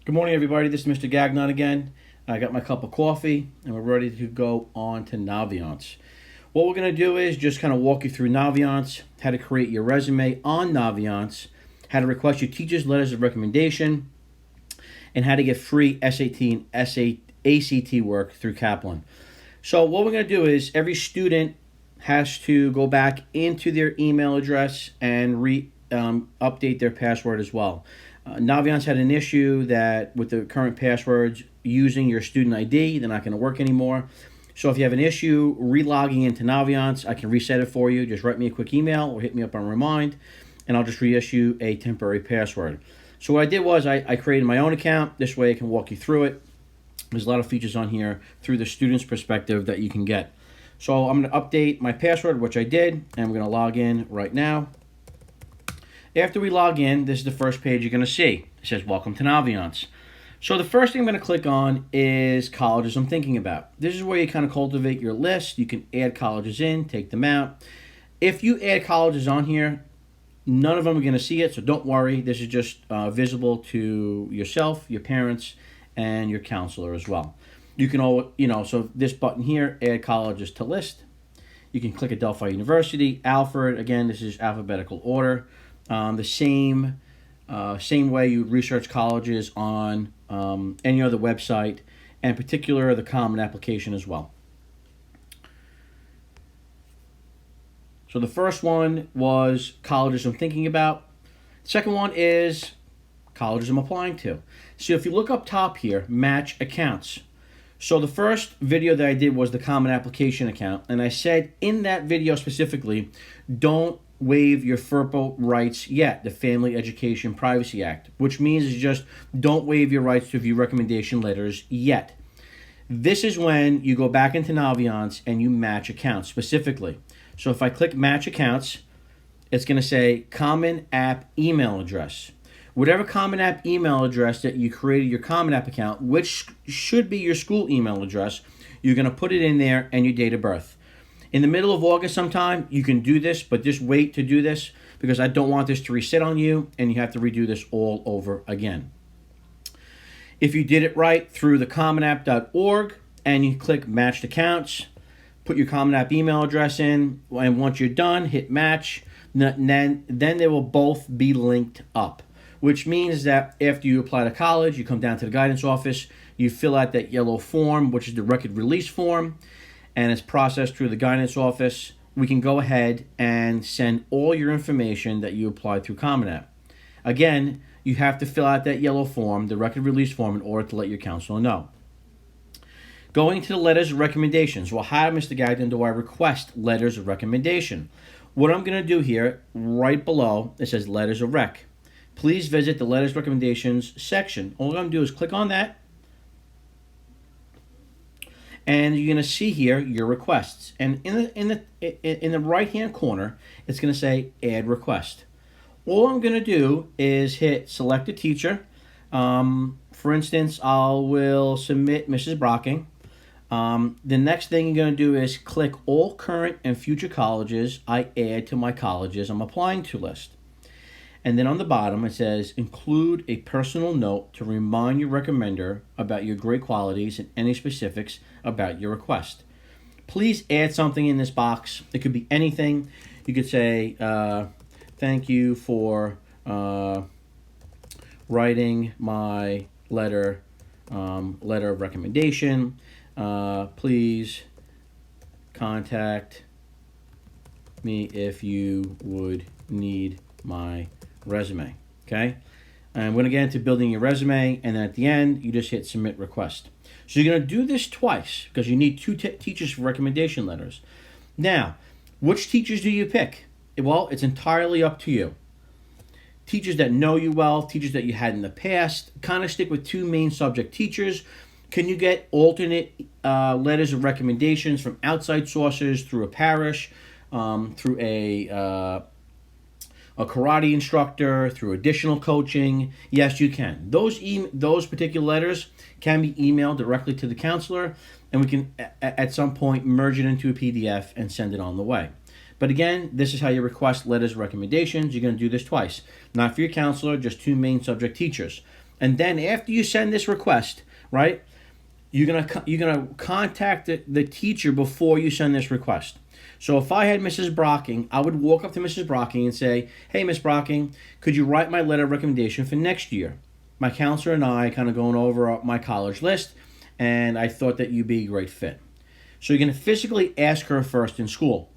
Good morning, everybody. This is Mr. Gagnon again. I got my cup of coffee, and we're ready to go on to Naviance. What we're going to do is just kind of walk you through Naviance, how to create your resume on Naviance, how to request your teacher's letters of recommendation, and how to get free SAT and ACT work through Kaplan. So what we're going to do is every student has to go back into their email address and update their password as well. Naviance had an issue that with the current passwords using your student ID, they're not going to work anymore. So if you have an issue relogging into Naviance, I can reset it for you. Just write me a quick email or hit me up on Remind, and I'll just reissue a temporary password. So what I did was I created my own account. This way I can walk you through it. There's a lot of features on here through the student's perspective that you can get. So I'm going to update my password, which I did, and we're going to log in right now. After we log in, this is the first page you're going to see. It says, Welcome to Naviance. So the first thing I'm going to click on is colleges I'm thinking about. This is where you kind of cultivate your list. You can add colleges in, take them out. If you add colleges on here, none of them are going to see it, so don't worry. This is just visible to yourself, your parents, and your counselor as well. You can so this button here, add colleges to list. You can click Adelphi University, Alfred. Again, this is alphabetical order. The same way you would research colleges on any other website, and in particular the Common Application as well. So the first one was colleges I'm thinking about. The second one is colleges I'm applying to. So if you look up top here, match accounts. So the first video that I did was the Common Application account, and I said in that video specifically, don't waive your FERPA rights yet, the Family Education Privacy Act, which means is just don't waive your rights to view recommendation letters yet. This is when you go back into Naviance and you match accounts specifically. So if I click match accounts, it's going to say Common App email address. Whatever Common App email address that you created your Common App account, which should be your school email address, you're going to put it in there and your date of birth. In the middle of August sometime, you can do this, but just wait to do this because I don't want this to reset on you and you have to redo this all over again. If you did it right through the commonapp.org and you click matched accounts, put your Common App email address in, and once you're done, hit match, then they will both be linked up, which means that after you apply to college, you come down to the guidance office, you fill out that yellow form, which is the record release form, and it's processed through the guidance office. We can go ahead and send all your information that you applied through Common App. Again, you have to fill out that yellow form, the record release form, in order to let your counselor know. Going to the letters of recommendations. Well, how, Mr. Gagnon, do I request letters of recommendation? What I'm going to do here, right below, it says letters of rec. Please visit the letters of recommendations section. All I'm going to do is click on that. And you're going to see here your requests. And in the right-hand corner, it's going to say Add Request. All I'm going to do is hit Select a Teacher. For instance, I will submit Mrs. Brocking. The next thing you're going to do is click All Current and Future Colleges I add to my colleges I'm applying to list. And then on the bottom, it says, include a personal note to remind your recommender about your great qualities and any specifics about your request. Please add something in this box. It could be anything. You could say, thank you for writing my letter of recommendation. Please contact me if you would need my resume. Okay, and we're going to get into building your resume, and then at the end you just hit submit request. So you're going to do this twice because you need two teachers for recommendation letters. Now, which teachers do you pick? Well, it's entirely up to you. Teachers that know you well, teachers that you had in the past, kind of stick with two main subject teachers. Can you get alternate letters of recommendations from outside sources through a parish, through a karate instructor, through additional coaching? Yes, you can. Those particular letters can be emailed directly to the counselor, and we can at some point merge it into a PDF and send it on the way. But again, this is how you request letters of recommendations. You're going to do this twice. Not for your counselor, just two main subject teachers. And then after you send this request, right, you're gonna contact the teacher before you send this request. So if I had Mrs. Brocking, I would walk up to Mrs. Brocking and say, "Hey, Miss Brocking, could you write my letter of recommendation for next year? My counselor and I kind of going over my college list, and I thought that you'd be a great fit." So you're going to physically ask her first in school.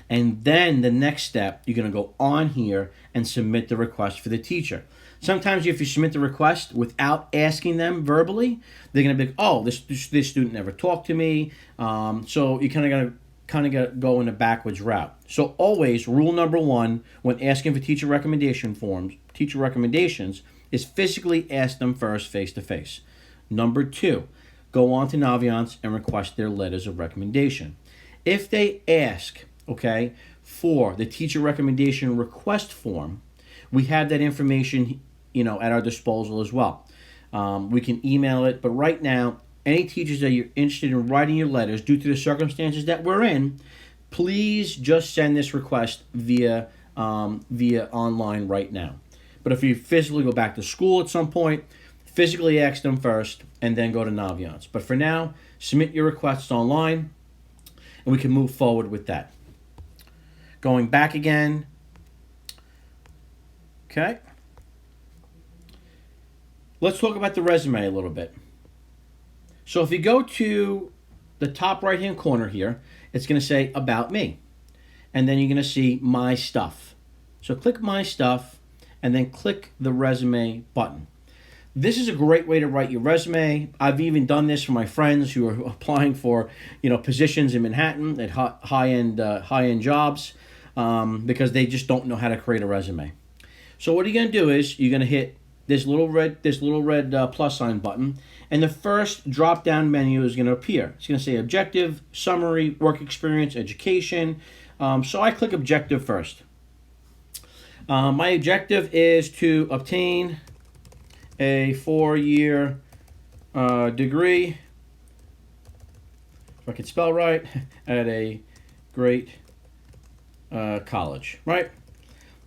And then the next step, you're going to go on here and submit the request for the teacher. Sometimes if you submit the request without asking them verbally, they're going to be like, "Oh, this student never talked to me." So you kind of got to go in a backwards route. So always, rule number one when asking for teacher recommendations, is physically ask them first face to face. Number two, go on to Naviance and request their letters of recommendation. If they ask, okay, for the teacher recommendation request form, we have that information, at our disposal as well. We can email it, but right now, any teachers that you're interested in writing your letters due to the circumstances that we're in, please just send this request via online right now. But if you physically go back to school at some point, physically ask them first and then go to Naviance. But for now, submit your requests online and we can move forward with that. Going back again. Okay. Let's talk about the resume a little bit. So if you go to the top right hand corner here, it's going to say About Me. And then you're going to see My Stuff. So click My Stuff and then click the Resume button. This is a great way to write your resume. I've even done this for my friends who are applying for positions in Manhattan at high-end jobs because they just don't know how to create a resume. So what you're going to do is you're going to hit this little red plus sign button, and the first drop down menu is going to appear. It's going to say Objective, Summary, Work Experience, Education. So I click Objective first. My objective is to obtain a 4-year degree, if I can spell right, at a great college, right?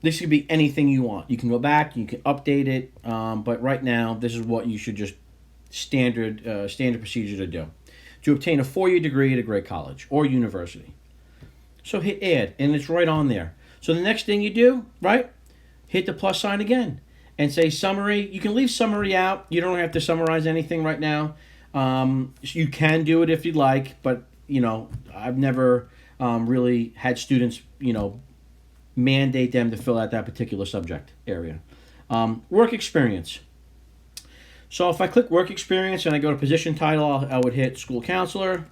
This could be anything you want. You can go back, you can update it, but right now, this is what you should just standard procedure to do. To obtain a 4-year degree at a great college or university. So hit Add, and it's right on there. So the next thing you do, right, hit the plus sign again and say Summary. You can leave Summary out. You don't have to summarize anything right now. You can do it if you'd like, but, I've never really had students, mandate them to fill out that particular subject area. Work experience. So if I click work experience and I go to position title, I would hit school counselor,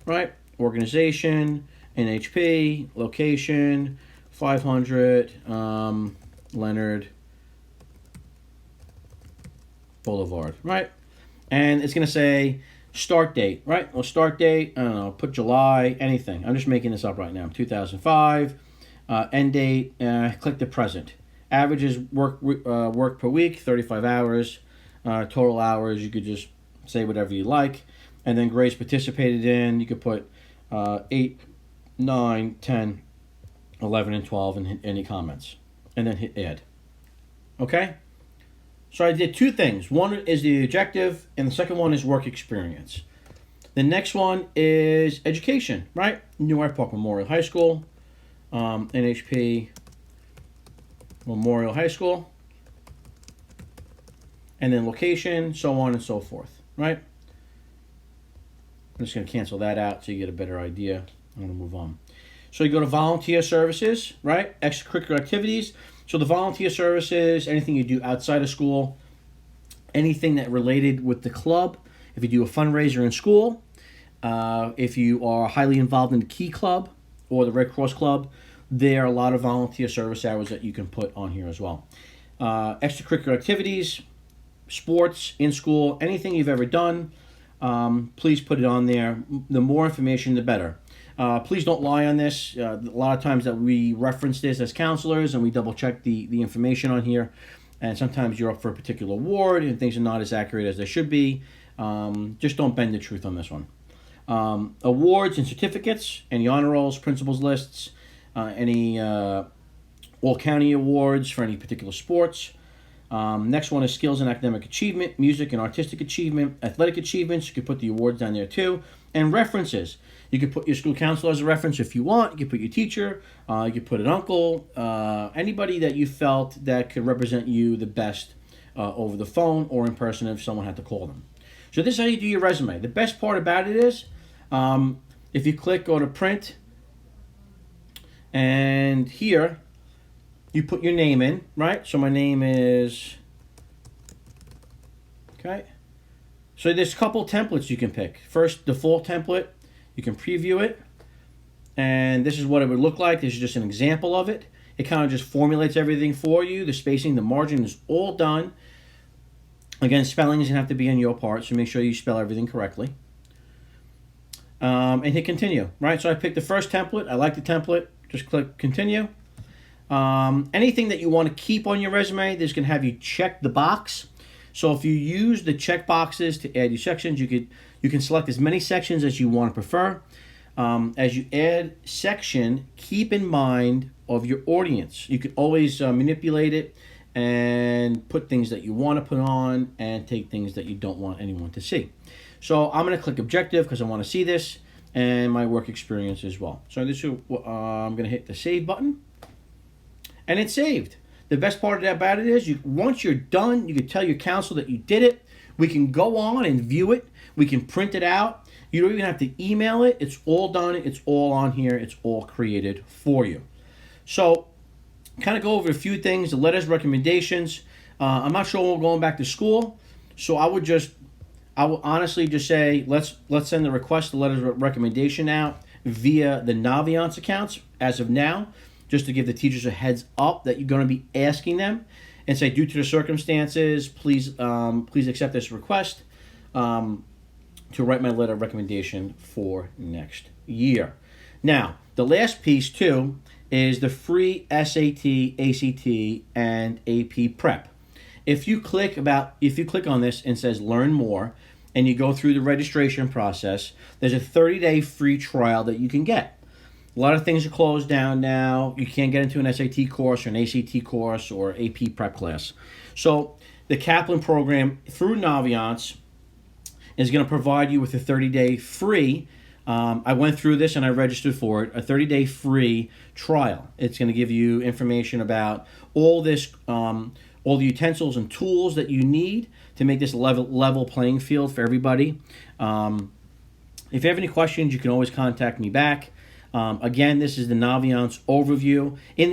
right? Organization, NHP, location, 500 Leonard Boulevard, right? And it's going to say start date, right? Well, start date, I don't know, put July, anything. I'm just making this up right now. 2005. End date, click the present. Averages work per week, 35 hours. Total hours, you could just say whatever you like. And then grades participated in, you could put 8, 9, 10, 11, and 12, and hit any comments. And then hit Add. Okay? So I did two things. One is the objective, and the second one is work experience. The next one is education, right? Newark Park Memorial High School. NHP Memorial High School, and then location, so on and so forth, right? I'm just going to cancel that out so you get a better idea. I'm going to move on. So you go to volunteer services, right? Extracurricular activities. So the volunteer services, anything you do outside of school, anything that related with the club. If you do a fundraiser in school, if you are highly involved in the Key Club or the Red Cross Club, there are a lot of volunteer service hours that you can put on here as well. Extracurricular activities, sports, in school, anything you've ever done, please put it on there. The more information, the better. Please don't lie on this. A lot of times that we reference this as counselors and we double check the information on here. And sometimes you're up for a particular award and things are not as accurate as they should be. Just don't bend the truth on this one. Awards and certificates, any honor rolls, principals lists, any all-county awards for any particular sports, Next one is skills and academic achievement, music and artistic achievement, athletic achievements. You can put the awards down there too. And references. You can put your school counselor as a reference if you want. You can put your teacher. You can put an uncle. Anybody that you felt that could represent you the best over the phone or in person if someone had to call them. So this is how you do your resume. The best part about it is if you go to print, and here you put your name in, right? So my name is, okay. So there's a couple templates you can pick. First, default template. You can preview it. And this is what it would look like. This is just an example of it. It kind of just formulates everything for you. The spacing, the margin is all done. Again, spelling is going to have to be on your part, so make sure you spell everything correctly. And hit continue, right? So I picked the first template. I like the template. Just click continue. Anything that you want to keep on your resume, this can have you check the box. So if you use the check boxes to add your sections, you can select as many sections as you want to prefer. As you add section, keep in mind of your audience. You can always manipulate it and put things that you want to put on and take things that you don't want anyone to see. So I'm going to click objective because I want to see this and my work experience as well. So this is, I'm going to hit the save button and it's saved. The best part about it is once you're done, you can tell your counsel that you did it. We can go on and view it. We can print it out. You don't even have to email it. It's all done. It's all on here. It's all created for you. So kind of go over a few things, the letters, recommendations. I'm not sure when we're going back to school. So I would honestly just say, let's send the request, the letters of recommendation out via the Naviance accounts as of now, just to give the teachers a heads up that you're going to be asking them and say, due to the circumstances, please accept this request to write my letter of recommendation for next year. Now, the last piece too is the free SAT, ACT, and AP prep. If you click on this and says learn more, and you go through the registration process, there's a 30-day free trial that you can get. A lot of things are closed down now. You can't get into an SAT course or an ACT course or AP prep class. So the Kaplan program through Naviance is going to provide you with a 30-day free. I went through this and I registered for it, a 30-day free trial. It's going to give you information about all this, all the utensils and tools that you need to make this level playing field for everybody. If you have any questions, you can always contact me back. Again, this is the Naviance overview. In the